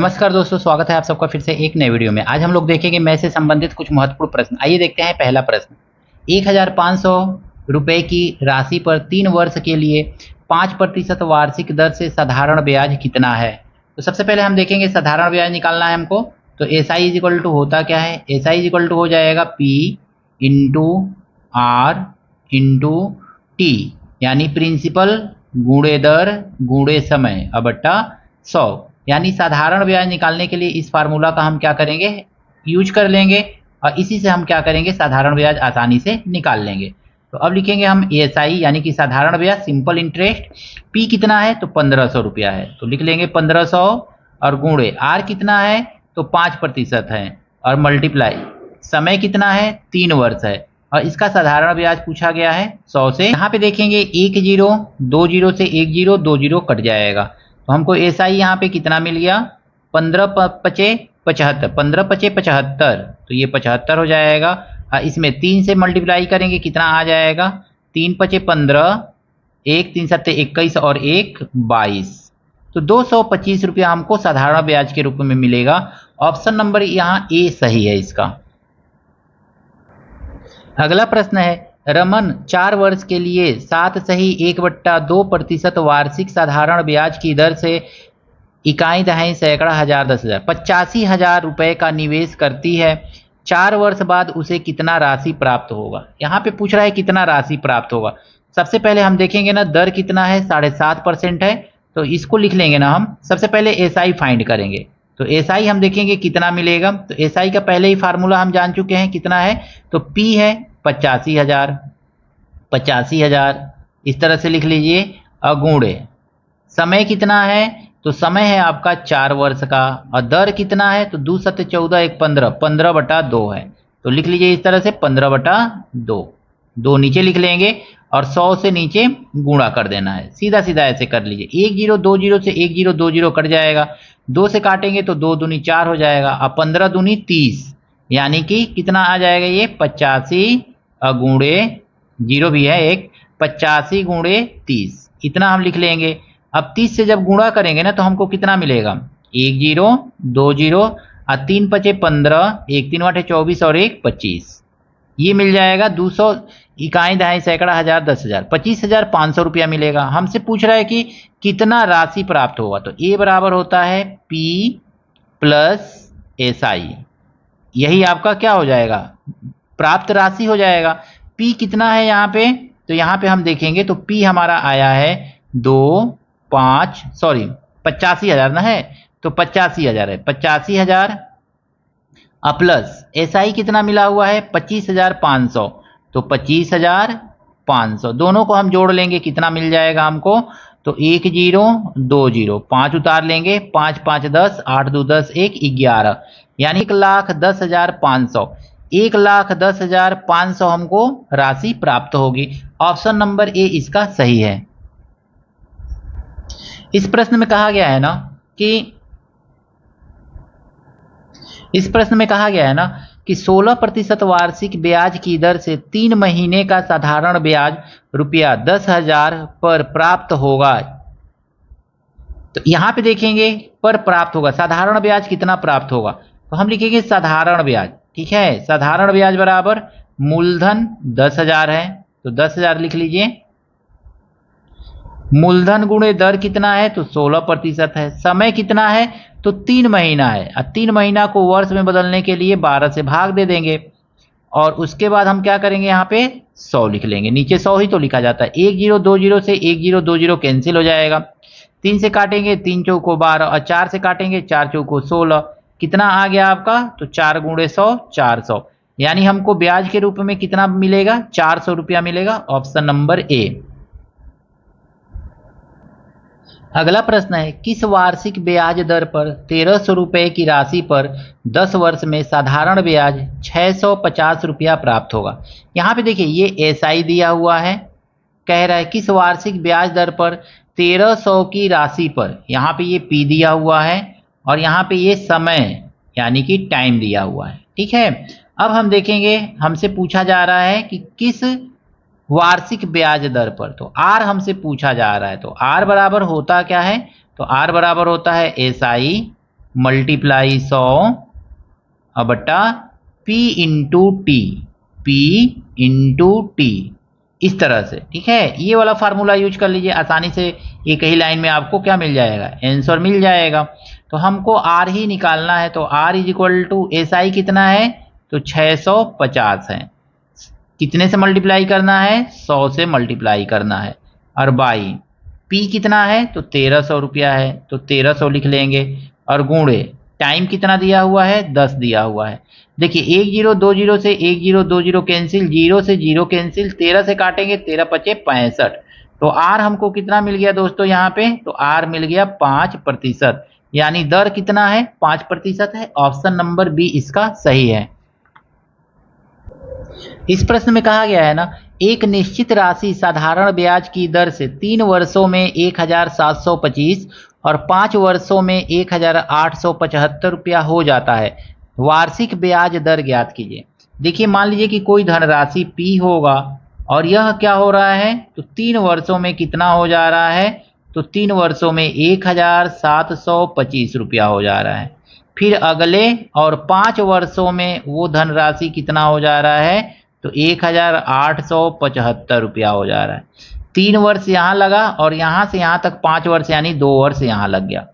नमस्कार दोस्तों, स्वागत है आप सबका फिर से एक नए वीडियो में। आज हम लोग देखेंगे मैथ से संबंधित कुछ महत्वपूर्ण प्रश्न। आइए देखते हैं पहला प्रश्न। 1500 रुपए की राशि पर 3 वर्ष के लिए 5% वार्षिक दर से साधारण ब्याज कितना है। तो सबसे पहले हम देखेंगे साधारण ब्याज निकालना है हमको। तो S I is equal to होता क्या है, S I is equal to हो जाएगा P into R into T, यानी प्रिंसिपल गुणे दर गुणे समय बट्टा 100। यानी साधारण ब्याज निकालने के लिए इस फार्मूला का हम क्या करेंगे, यूज कर लेंगे और इसी से हम क्या करेंगे, साधारण ब्याज आसानी से निकाल लेंगे। तो अब लिखेंगे हम एएसआई यानी कि साधारण ब्याज सिंपल इंटरेस्ट। पी कितना है तो 1500 रुपया है, तो लिख लेंगे 1500 और गुणे आर कितना है तो 5% है और मल्टीप्लाई समय कितना है 3 वर्ष है और इसका साधारण ब्याज पूछा गया है 100 से। यहाँ पे देखेंगे 1 जीरो 2 जीरो से 1 जीरो 2 जीरो कट जाएगा, तो हमको एस आई यहाँ पे कितना मिल गया 15 पचे 75, 15 पचे 75, तो ये 75 हो जाएगा। इसमें 3 से मल्टीप्लाई करेंगे कितना आ जाएगा, 3 पचे 15, 1 3 सत्ते 21 और 1 22, तो 225 रुपया हमको साधारण ब्याज के रूप में मिलेगा। ऑप्शन नंबर यहाँ ए सही है इसका। अगला प्रश्न है, रमन 4 वर्ष के लिए 7.1/2% वार्षिक साधारण ब्याज की दर से इकाई दहाई सैकड़ा हजार 10,000 85,000 रुपए का निवेश करती है। 4 वर्ष बाद उसे कितना राशि प्राप्त होगा। यहाँ पे पूछ रहा है कितना राशि प्राप्त होगा। सबसे पहले हम देखेंगे ना, दर कितना है 7.5% है, तो इसको लिख लेंगे ना हम। सबसे पहले एसआई फाइंड करेंगे, तो एसआई हम देखेंगे कितना मिलेगा। तो एसआई का पहले ही फार्मूला हम जान चुके हैं कितना है, तो पी है 85,000, 85,000 इस तरह से लिख लीजिए। अगुणे समय कितना है, तो समय है आपका 4 वर्ष का और दर कितना है तो 2 सत्ते 14 1 15, 15/2 है, तो लिख लीजिए इस तरह से 15/2। 2 नीचे लिख लेंगे और 100 से नीचे गुणा कर देना है, सीधा सीधा ऐसे कर लीजिए। 1 जीरो 2 जीरो से 1 जीरो 2 जीरो कट जाएगा, 2 से काटेंगे तो 2 दूनी 4 हो जाएगा और 15 दूनी 30, यानी कि कितना आ जाएगा ये 85 गुणे जीरो भी है एक, 85 गुणे 30 इतना हम लिख लेंगे। अब 30 से जब गुणा करेंगे ना तो हमको कितना मिलेगा, 1 जीरो 2 जीरो और 3 पचे 15, 1 3 8 24 और 1 25, ये मिल जाएगा 200 इकाई दहाई सैकड़ा हजार 10,000 25,500 रुपया मिलेगा। हमसे पूछ रहा है कि कितना राशि प्राप्त होगा, तो ए बराबर होता है पी प्लस एस आई, यही आपका क्या हो जाएगा, प्राप्त राशि हो जाएगा। पी कितना है यहाँ पे, तो यहाँ पे हम देखेंगे तो पी हमारा आया है 85,000 ना है, तो 85,000 है, 85,000 प्लस एस आई कितना मिला हुआ है 25,500, तो 25,500 दोनों को हम जोड़ लेंगे कितना मिल जाएगा हमको, तो 1 जीरो 2 जीरो 5 उतार लेंगे, 5 5 10, 8 2 10 1 11, यानी 1,10,500, 1,10,500 हमको राशि प्राप्त होगी। ऑप्शन नंबर ए इसका सही है। इस प्रश्न में कहा गया है ना कि 16% वार्षिक ब्याज की दर से 3 महीने का साधारण ब्याज रुपया 10,000 पर प्राप्त होगा। तो यहां पे देखेंगे पर प्राप्त होगा, साधारण ब्याज कितना प्राप्त होगा, तो हम लिखेंगे साधारण ब्याज, ठीक है। साधारण ब्याज बराबर मूलधन 10,000 है, तो 10,000 लिख लीजिए, मूलधन गुणे दर कितना है तो 16% है, समय कितना है तो 3 महीना है और 3 महीना को वर्ष में बदलने के लिए 12 से भाग दे देंगे और उसके बाद हम क्या करेंगे, यहाँ पे 100 लिख लेंगे, नीचे 100 ही तो लिखा जाता है। 1 जीरो 2 जीरो से 1 जीरो 2 जीरो कैंसिल हो जाएगा, 3 से काटेंगे 3 चौको 12 और 4 से काटेंगे 4 चौको 16, कितना आ गया आपका, तो 4 गुणे 100 400, यानी हमको ब्याज के रूप में कितना मिलेगा 400 रुपया मिलेगा। Option number A. अगला प्रश्न है, किस वार्षिक ब्याज दर पर 1,300 रुपए की राशि पर 10 वर्ष में साधारण ब्याज 650 रुपया प्राप्त होगा। यहाँ पे देखिए ये एसआई दिया हुआ है, कह रहा है किस वार्षिक ब्याज दर पर 1,300 की राशि पर, यहाँ पे ये पी दिया हुआ है और यहाँ पे ये समय यानी कि टाइम दिया हुआ है, ठीक है। अब हम देखेंगे, हमसे पूछा जा रहा है कि किस वार्षिक ब्याज दर पर, तो आर हमसे पूछा जा रहा है, तो आर बराबर होता क्या है, तो आर बराबर होता है एस आई मल्टीप्लाई 100 और बट्टा P into T, P into T, इस तरह से। ठीक है, ये वाला फार्मूला यूज कर लीजिए, आसानी से एक ही लाइन में आपको क्या मिल जाएगा, आंसर मिल जाएगा। तो हमको R ही निकालना है, तो R is equal to SI कितना है, तो 650 है। कितने से मल्टीप्लाई करना है, 100 से मल्टीप्लाई करना है। और बाई P कितना है, तो 1300 रुपया है, तो 1300 लिख लेंगे। और गुणे टाइम कितना दिया हुआ है, 10 दिया हुआ है। देखिए 1 0 2 0 से 1 0 2 0 कैंसिल, 0 से 0 कैंसिल, 13 से काटेंगे, 13 पचे 65। तो R हमको कितना मिल गया दोस्तों यहाँ पे, तो R मिल गया 5%, यानी दर कितना है, 5% है। ऑप्शन नंबर बी इसका सही है। इस प्रश्न में कहा गया है ना, एक निश्चित राशि साधारण ब्याज की दर से 3 वर्षों में 1725 और 5 वर्षों में 1875 रुपया हो जाता है, वार्षिक ब्याज दर ज्ञात कीजिए। देखिए मान लीजिए कि कोई धनराशि P होगा और यह क्या हो रहा है, तो 3 वर्षों में कितना हो जा रहा है, तो 3 वर्षों में 1725 रुपया हो जा रहा है। फिर अगले और 5 वर्षों में वो धनराशि कितना हो जा रहा है, तो 1875 रुपया हो जा रहा है। 3 वर्ष यहाँ लगा और यहाँ से यहाँ तक 5 वर्ष यानी 2 वर्ष यहाँ लग गया।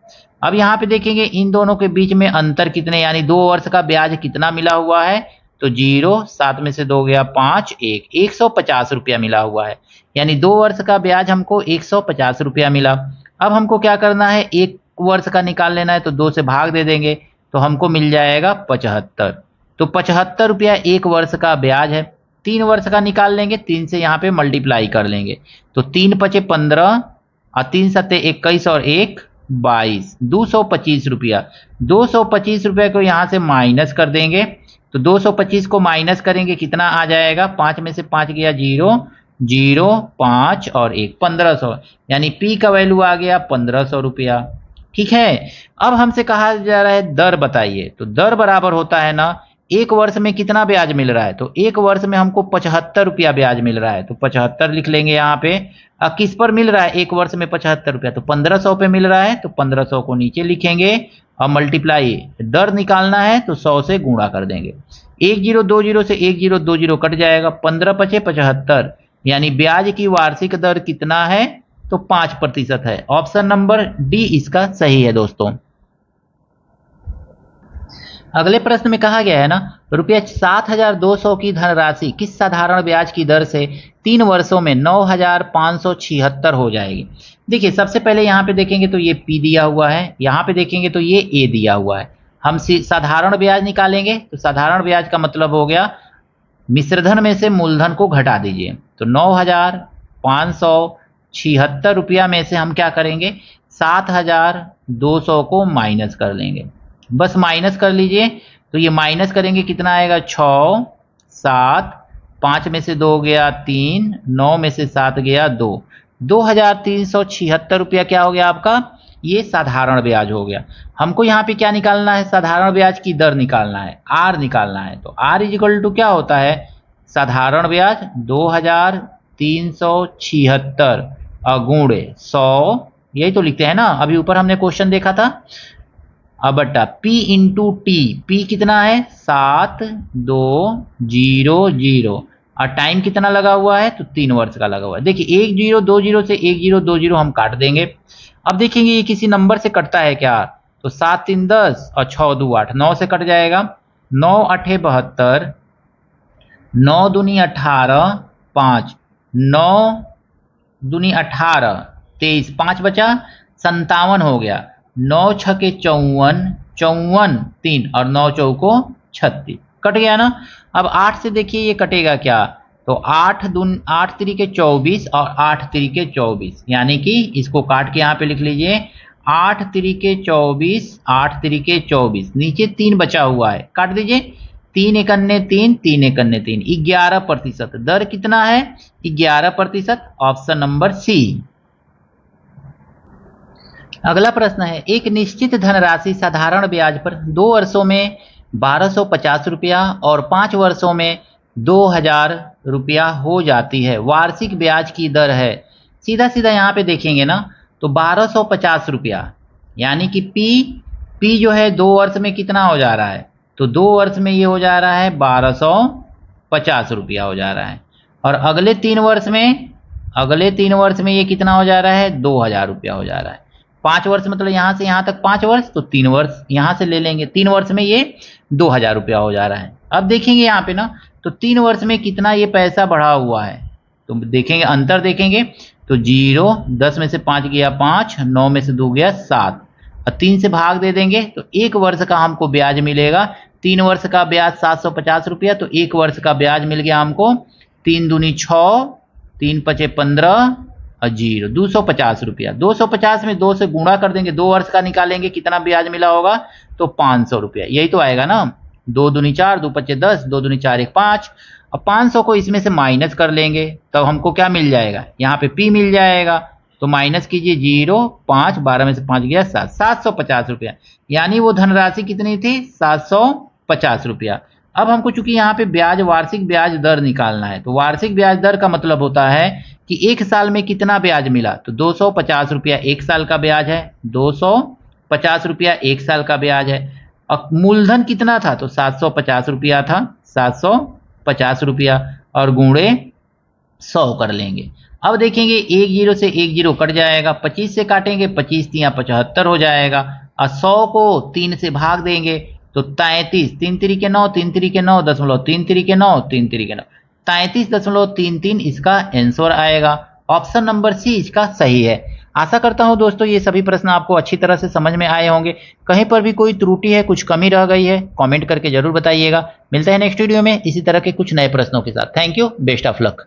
अब यहाँ पे देखेंगे इन दोनों के बीच में अंतर कितने, यानी 2 वर्ष का ब्याज कितना मिला हुआ है, तो 0, 7 में से 2 गया 5, 150 रुपया मिला हुआ है। यानी 2 वर्ष का ब्याज हमको 150 रुपया मिला। अब हमको क्या करना है, 1 वर्ष का निकाल लेना है, तो 2 से भाग दे देंगे, तो हमको मिल जाएगा 75। तो 75 रुपया 1 वर्ष का ब्याज है। 3 वर्ष का निकाल लेंगे, 3 से यहाँ पे मल्टीप्लाई कर लेंगे, तो 3 पचे 15 और 3 सत्ते 21 और 1 22, 225 रुपया। 225 रुपये को यहाँ से माइनस कर देंगे, तो 225 को माइनस करेंगे, कितना आ जाएगा, 5 में से 5 गया 0, 0, 5 और 1, 1500, यानी P का वैल्यू आ गया 1500 रुपया। ठीक है, अब हमसे कहा जा रहा है दर बताइए, तो दर बराबर होता है ना, 1 वर्ष में कितना ब्याज मिल रहा है, तो 1 वर्ष में हमको 75 रुपया ब्याज मिल रहा है, तो 75 लिख लेंगे यहाँ पे। अब किस पर मिल रहा है 1 वर्ष में 75 रुपया, तो 1500 पे मिल रहा है, तो 1500 को नीचे लिखेंगे और मल्टीप्लाई, दर निकालना है तो 100 से गुणा कर देंगे। 1 0 2 0 से 1 0 2 0 कट जाएगा, 15 पचे 75, यानी ब्याज की वार्षिक दर कितना है, तो 5% है। ऑप्शन नंबर डी इसका सही है दोस्तों। अगले प्रश्न में कहा गया है ना, रुपया 7,200 की धनराशि किस साधारण ब्याज की दर से 3 वर्षों में 9,576 हो जाएगी। देखिए सबसे पहले यहाँ पे देखेंगे तो ये P दिया हुआ है, यहाँ पे देखेंगे तो ये A दिया हुआ है। हम साधारण ब्याज निकालेंगे, तो साधारण ब्याज का मतलब हो गया मिश्रधन में से मूलधन को घटा दीजिए, तो 9,576 रुपया में से हम क्या करेंगे, 7,200 को माइनस कर लेंगे। बस माइनस कर लीजिए, तो ये माइनस करेंगे कितना आएगा, 6, 7, 5 में से 2 गया 3, 9 में से 7 गया 2, 2,376 रुपया क्या हो गया आपका, ये साधारण ब्याज हो गया। हमको यहाँ पे क्या निकालना है, साधारण ब्याज की दर निकालना है, R निकालना है। तो R इज इक्वल टू क्या होता है, साधारण ब्याज 2,376 गुणे 100, यही तो लिखते हैं ना, अभी ऊपर हमने क्वेश्चन देखा था। अब बटा P इंटू टी, P कितना है 7200 और टाइम कितना लगा हुआ है, तो 3 वर्ष का लगा हुआ है। देखिए 1 0 2 0 से 1 0 2 0 हम काट देंगे। अब देखेंगे ये किसी नंबर से कटता है क्या, तो 7 3 10 और 6 2 8, 9 से कट जाएगा, 9 8 72, 9 दूनी 18, 5, 9 दूनी 18, 23, 5 बचा 57 हो गया, 9 छके 54, 54 3 और 9 चौको 36, कट गया ना। अब 8 से देखिए ये कटेगा क्या, तो 8 3 24 और 8 3 24, यानी कि इसको काट के यहाँ पे लिख लीजिए, 8 3 24, 8 3 24, नीचे 3 बचा हुआ है, काट दीजिए, 3 एकन्ने 3, 3 एकन्ने 3, 11%। दर कितना है, 11%, ऑप्शन नंबर सी। अगला प्रश्न है, एक निश्चित धनराशि साधारण ब्याज पर 2 वर्षों में 1250 रुपया और 5 वर्षों में 2000 रुपया हो जाती है, वार्षिक ब्याज की दर है। सीधा सीधा यहाँ पे देखेंगे ना, तो 1250 रुपया यानी कि P P जो है 2 वर्ष में कितना हो जा रहा है, तो 2 वर्ष में ये हो जा रहा है 1250 रुपया हो जा रहा है। और अगले 3 वर्ष में ये कितना हो जा रहा है, 2000 रुपया हो जा रहा है। 5 वर्ष मतलब यहाँ से यहाँ तक 5 वर्ष, तो 3 वर्ष यहाँ से ले लेंगे, 3 वर्ष में ये 2000 रुपया हो जा रहा है। अब देखेंगे यहाँ पे ना, तो 3 वर्ष में कितना ये पैसा बढ़ा हुआ है, तो देखेंगे अंतर देखेंगे, तो 0, 10 में से 5 गया 5, 9 में से 2 गया 7, और 3 से भाग दे देंगे तो 1 वर्ष का हमको ब्याज मिलेगा। 3 वर्ष का ब्याज 750 रुपया, तो 1 वर्ष का ब्याज मिल गया हमको 3 दूनी 6, 3 पचे 15 और 0, 250 रुपया। 250 में 2 से गुणा कर देंगे, 2 वर्ष का निकालेंगे, कितना ब्याज मिला होगा, तो 500 रुपया, यही तो आएगा ना। 2 दूनी 4, 2 पचे 10, 2 दूनी 4, 1 5, और 500 को इसमें से माइनस कर लेंगे, तब हमको क्या मिल जाएगा, यहाँ पे P मिल जाएगा। तो माइनस कीजिए 0, 5, 12 में से 5 गया 7, 750 रुपया, यानी वो धनराशि कितनी थी, 750 रुपया। अब हमको चूंकि यहाँ पे ब्याज, वार्षिक ब्याज दर निकालना है, तो वार्षिक ब्याज दर का मतलब होता है कि 1 साल में कितना ब्याज मिला, तो 250 रुपया 1 साल का ब्याज है, 250 रुपया 1 साल का ब्याज है। और मूलधन कितना था, तो 750 रुपया था, 750 रुपया, और गुणे 100 कर लेंगे। अब देखेंगे 1 0 से 1 0 कट जाएगा, 25 से काटेंगे, 25 तिया 75 हो जाएगा, और 100 को 3 से भाग देंगे तो 33, 3 तिरिके 9, 3 तिरिके 9, 3 तिरिके 9, 3 तिरिके 9, 33.33 इसका आंसर आएगा। ऑप्शन नंबर सी इसका सही है। आशा करता हूं दोस्तों ये सभी प्रश्न आपको अच्छी तरह से समझ में आए होंगे। कहीं पर भी कोई त्रुटि है, कुछ कमी रह गई है, कमेंट करके जरूर बताइएगा। मिलते हैं नेक्स्ट वीडियो में इसी तरह के कुछ नए प्रश्नों के साथ। Thank you, best of luck.